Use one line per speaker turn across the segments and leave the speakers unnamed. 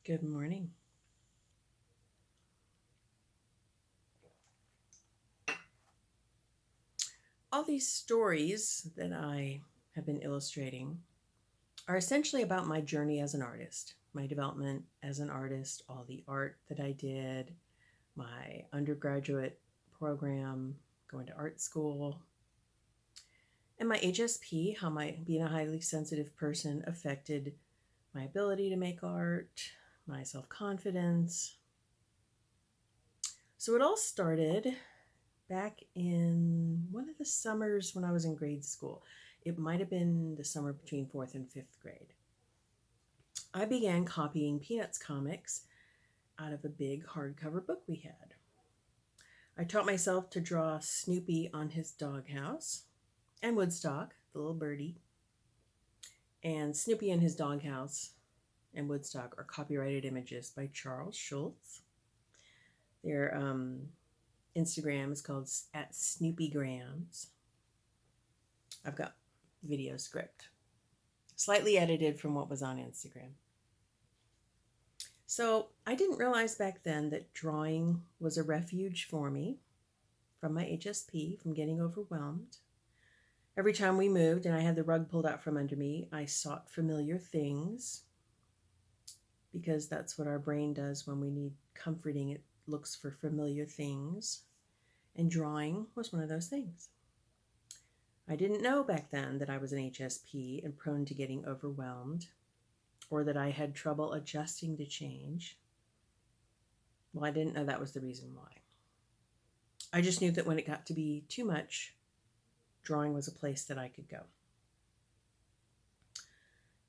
Good morning. All these stories that I have been illustrating are essentially about my journey as an artist, my development as an artist, all the art that I did, my undergraduate program, going to art school, and my HSP, how my being a highly sensitive person affected my ability to make art, my self confidence. So it all started back in one of the summers when I was in grade school. It might have been the summer between fourth and fifth grade. I began copying Peanuts comics out of a big hardcover book we had. I taught myself to draw Snoopy on his doghouse and Woodstock, the little birdie. And Snoopy and his doghouse and Woodstock are copyrighted images by Charles Schultz. Their Instagram is called at Snoopygrams. I've got video script, slightly edited from what was on Instagram. So I didn't realize back then that drawing was a refuge for me from my HSP, from getting overwhelmed. Every time we moved and I had the rug pulled out from under me, I sought familiar things because that's what our brain does when we need comforting. It looks for familiar things. And drawing was one of those things. I didn't know back then that I was an HSP and prone to getting overwhelmed, or that I had trouble adjusting to change. Well, I didn't know that was the reason why. I just knew that when it got to be too much, drawing was a place that I could go.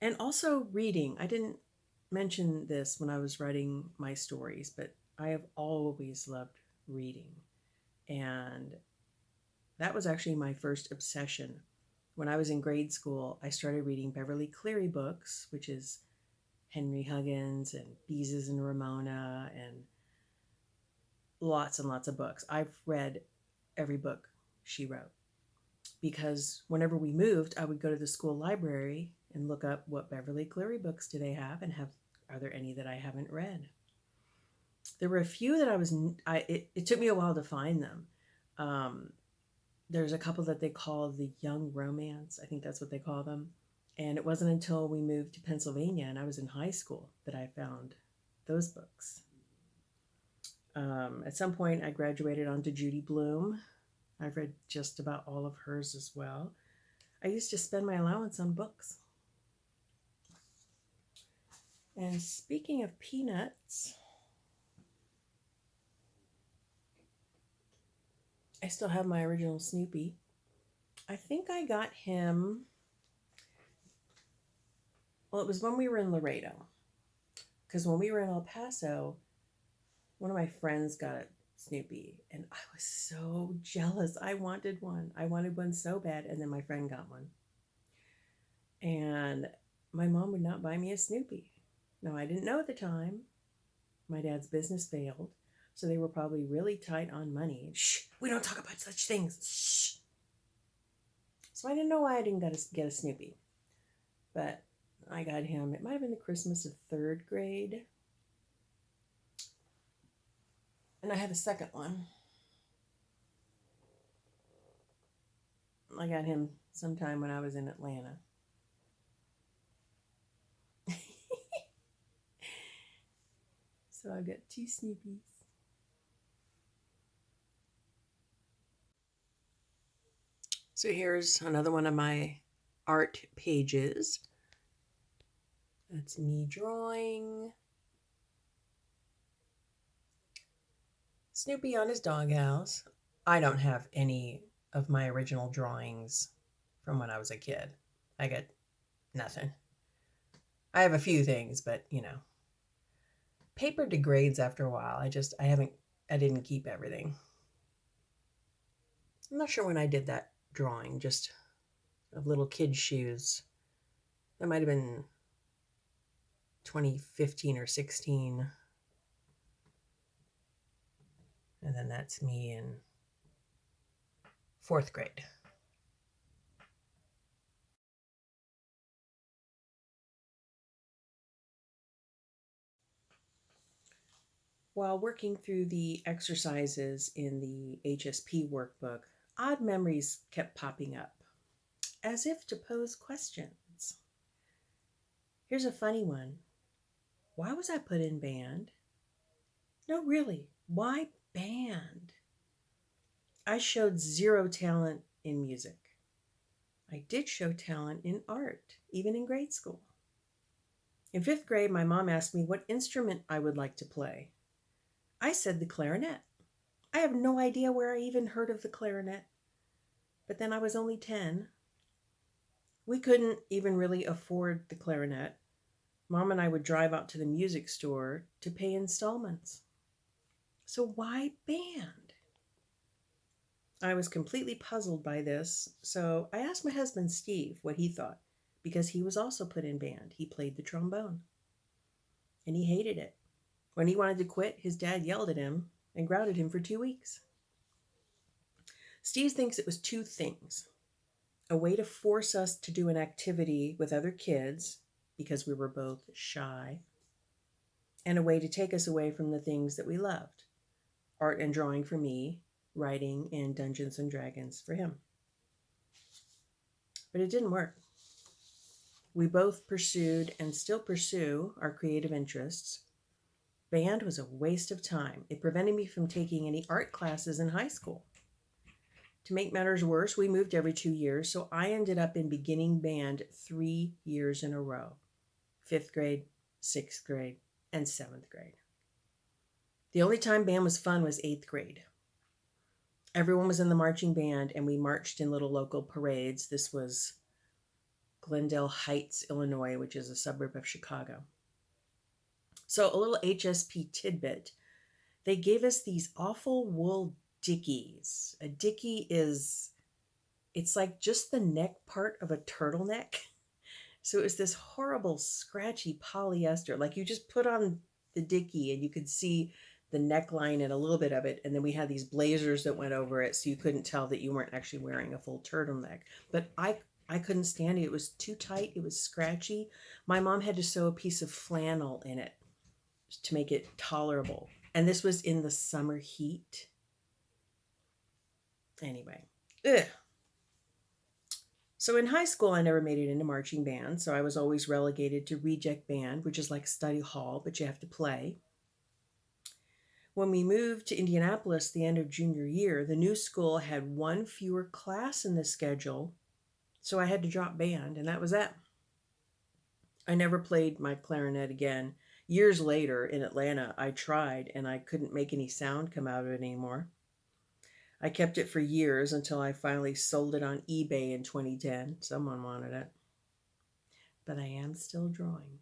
And also reading. I didn't mention this when I was writing my stories, but I have always loved reading. And that was actually my first obsession. When I was in grade school, I started reading Beverly Cleary books, which is Henry Huggins and Beezus and Ramona and lots and lots of books. I've read every book she wrote because whenever we moved, I would go to the school library and look up what Beverly Cleary books do they have and are there any that I haven't read. There were a few that it took me a while to find them. There's a couple that they call the young romance. I think that's what they call them. And it wasn't until we moved to Pennsylvania and I was in high school that I found those books. At some point, I graduated onto Judy Blume. I've read just about all of hers as well. I used to spend my allowance on books. And speaking of Peanuts, I still have my original Snoopy. I think I got him, well, it was when we were in Laredo. Because when we were in El Paso, one of my friends got a Snoopy, and I was so jealous. I wanted one. I wanted one so bad, and then my friend got one. And my mom would not buy me a Snoopy. Now, I didn't know at the time. My dad's business failed, so they were probably really tight on money. Shh, we don't talk about such things. Shh. So I didn't know why I didn't get a Snoopy. But I got him, it might have been the Christmas of third grade. And I have a second one. I got him sometime when I was in Atlanta. So I've got two Snoopies. So here's another one of my art pages. That's me drawing Snoopy on his doghouse. I don't have any of my original drawings from when I was a kid. I got nothing. I have a few things, but paper degrades after a while. I didn't keep everything. I'm not sure when I did that drawing, just of little kid shoes. That might have been 2015 or 16. And then that's me in fourth grade. While working through the exercises in the HSP workbook, odd memories kept popping up, as if to pose questions. Here's a funny one. Why was I put in band? No, really, why band? I showed zero talent in music. I did show talent in art, even in grade school. In fifth grade, my mom asked me what instrument I would like to play. I said the clarinet. I have no idea where I even heard of the clarinet. But then I was only 10. We couldn't even really afford the clarinet. Mom and I would drive out to the music store to pay installments. So why band? I was completely puzzled by this, so I asked my husband Steve what he thought, because he was also put in band. He played the trombone, and he hated it. When he wanted to quit, his dad yelled at him and grounded him for 2 weeks. Steve thinks it was two things: a way to force us to do an activity with other kids because we were both shy, and a way to take us away from the things that we loved: art and drawing for me, writing and Dungeons and Dragons for him. But it didn't work. We both pursued and still pursue our creative interests. Band was a waste of time. It prevented me from taking any art classes in high school. To make matters worse, we moved every 2 years, so I ended up in beginning band 3 years in a row: 5th grade, 6th grade, and 7th grade. The only time band was fun was 8th grade. Everyone was in the marching band, and we marched in little local parades. This was Glendale Heights, Illinois, which is a suburb of Chicago. So a little HSP tidbit. They gave us these awful wool dickies. A dickie it's like just the neck part of a turtleneck. So it was this horrible, scratchy polyester. Like you just put on the dickie and you could see the neckline and a little bit of it. And then we had these blazers that went over it, so you couldn't tell that you weren't actually wearing a full turtleneck. But I couldn't stand it. It was too tight. It was scratchy. My mom had to sew a piece of flannel in it to make it tolerable. And this was in the summer heat. Anyway, ugh. So in high school, I never made it into marching band, so I was always relegated to reject band, which is like study hall, but you have to play. When we moved to Indianapolis the end of junior year, the new school had one fewer class in the schedule, so I had to drop band, and that was that. I never played my clarinet again. Years later in Atlanta, I tried, and I couldn't make any sound come out of it anymore. I kept it for years until I finally sold it on eBay in 2010. Someone wanted it. But I am still drawing.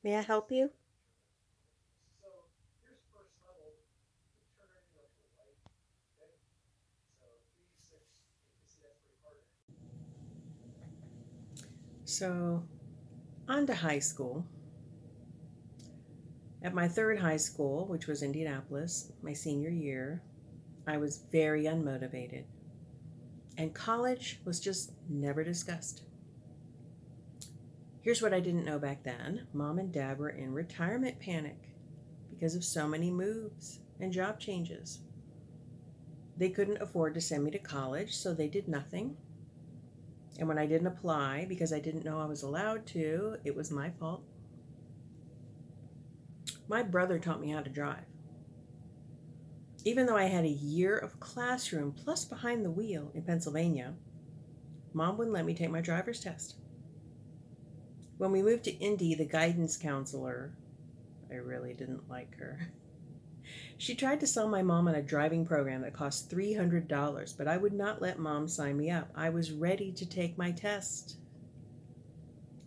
May I help you? So, on to high school. At my third high school, which was Indianapolis, my senior year, I was very unmotivated. And college was just never discussed. Here's what I didn't know back then. Mom and Dad were in retirement panic because of so many moves and job changes. They couldn't afford to send me to college, so they did nothing. And when I didn't apply because I didn't know I was allowed to, it was my fault. My brother taught me how to drive. Even though I had a year of classroom plus behind the wheel in Pennsylvania, Mom wouldn't let me take my driver's test. When we moved to Indy, the guidance counselor, I really didn't like her. She tried to sell my mom on a driving program that cost $300, but I would not let Mom sign me up. I was ready to take my test.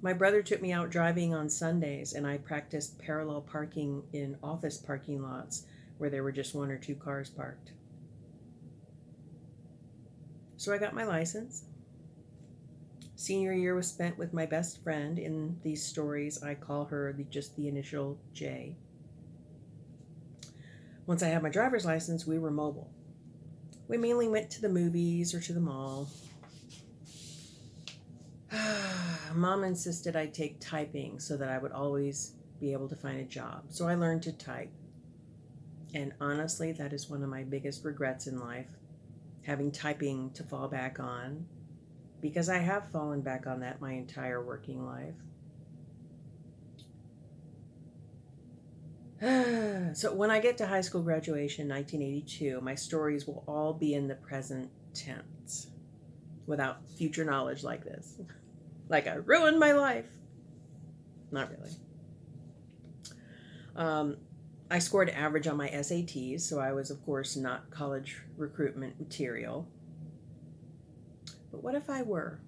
My brother took me out driving on Sundays, and I practiced parallel parking in office parking lots where there were just 1 or 2 cars parked. So I got my license. Senior year was spent with my best friend. In these stories, I call her just the initial J. Once I had my driver's license, we were mobile. We mainly went to the movies or to the mall. Mom insisted I take typing so that I would always be able to find a job. So I learned to type. And honestly, that is one of my biggest regrets in life, having typing to fall back on, because I have fallen back on that my entire working life. So when I get to high school graduation, 1982, my stories will all be in the present tense without future knowledge like this. Like I ruined my life. Not really. I scored average on my SATs, so I was, of course, not college recruitment material. But what if I were?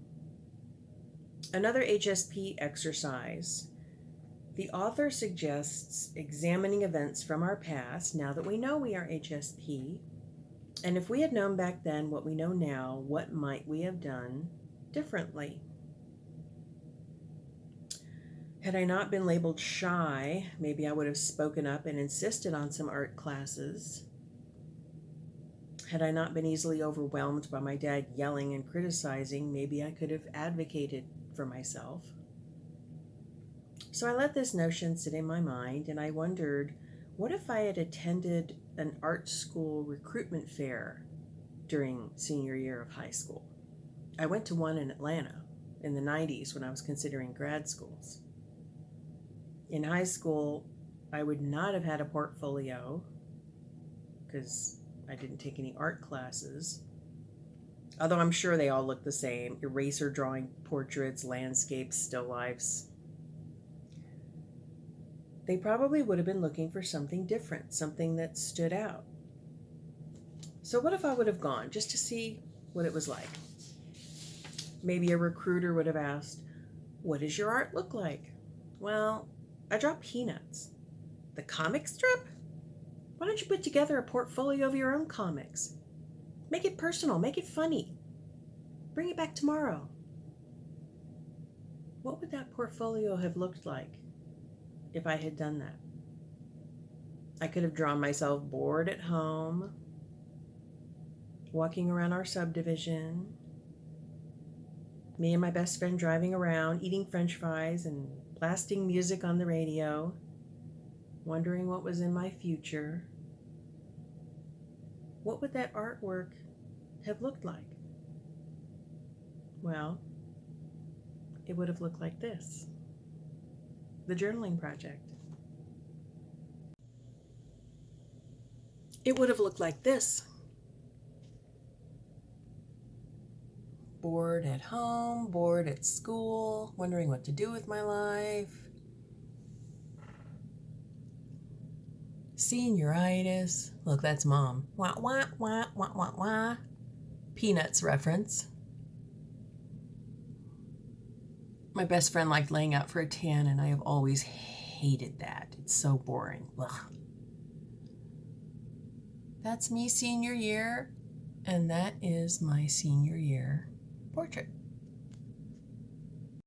Another HSP exercise. The author suggests examining events from our past now that we know we are HSP. And if we had known back then what we know now, what might we have done differently? Had I not been labeled shy, maybe I would have spoken up and insisted on some art classes. Had I not been easily overwhelmed by my dad yelling and criticizing, maybe I could have advocated for myself. So I let this notion sit in my mind, and I wondered, what if I had attended an art school recruitment fair during senior year of high school? I went to one in Atlanta in the 90s when I was considering grad schools. In high school, I would not have had a portfolio because I didn't take any art classes. Although I'm sure they all look the same. Eraser drawing portraits, landscapes, still lifes. They probably would have been looking for something different, something that stood out. So what if I would have gone just to see what it was like? Maybe a recruiter would have asked, what does your art look like? Well, I draw peanuts. The comic strip? Why don't you put together a portfolio of your own comics? Make it personal, make it funny. Bring it back tomorrow. What would that portfolio have looked like if I had done that? I could have drawn myself bored at home, walking around our subdivision, me and my best friend driving around, eating French fries and blasting music on the radio, wondering what was in my future. What would that artwork have looked like? Well, it would have looked like this. The Journaling Project. It would have looked like this. Bored at home, bored at school, wondering what to do with my life. Senioritis. Look, that's Mom. Wah, wah, wah, wah, wah, wah. Peanuts reference. My best friend liked laying out for a tan, and I have always hated that. It's so boring. Ugh. That's me senior year, and that is my senior year portrait.